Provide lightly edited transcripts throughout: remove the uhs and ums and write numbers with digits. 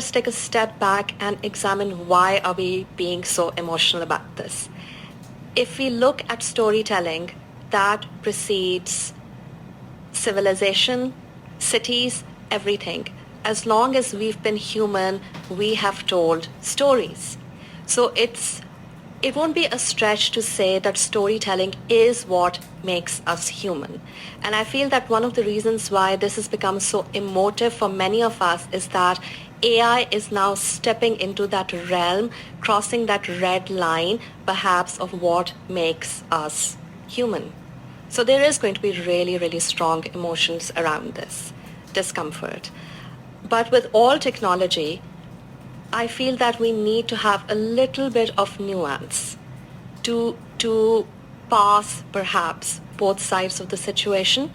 just take a step back and examine why are we being so emotional about this. If we look at storytelling that precedes civilization, cities, everything, as long as we've been human, we have told stories. So it won't be a stretch to say that storytelling is what makes us human. And I feel that one of the reasons why this has become so emotive for many of us is that AI is now stepping into that realm, crossing that red line, perhaps, of what makes us human. So there is going to be really, really strong emotions around this, discomfort. But with all technology, I feel that we need to have a little bit of nuance to pass perhaps both sides of the situation.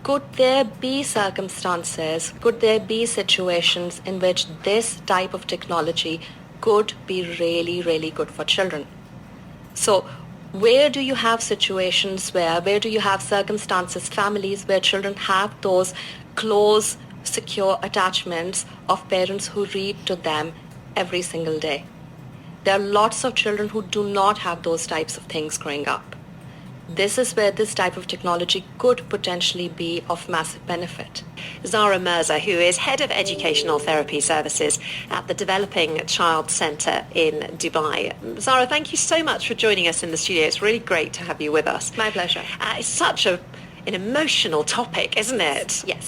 Could there be circumstances, could there be situations in which this type of technology could be really, really good for children? So where do you have situations where do you have circumstances, families where children have those close, secure attachments of parents who read to them every single day? There are lots of children who do not have those types of things growing up. This is where this type of technology could potentially be of massive benefit. Zara Mirza, who is Head of Educational Therapy Services at the Developing Child Centre in Dubai. Zara, thank you so much for joining us in the studio. It's really great to have you with us. My pleasure. It's such an emotional topic, isn't it? Yes.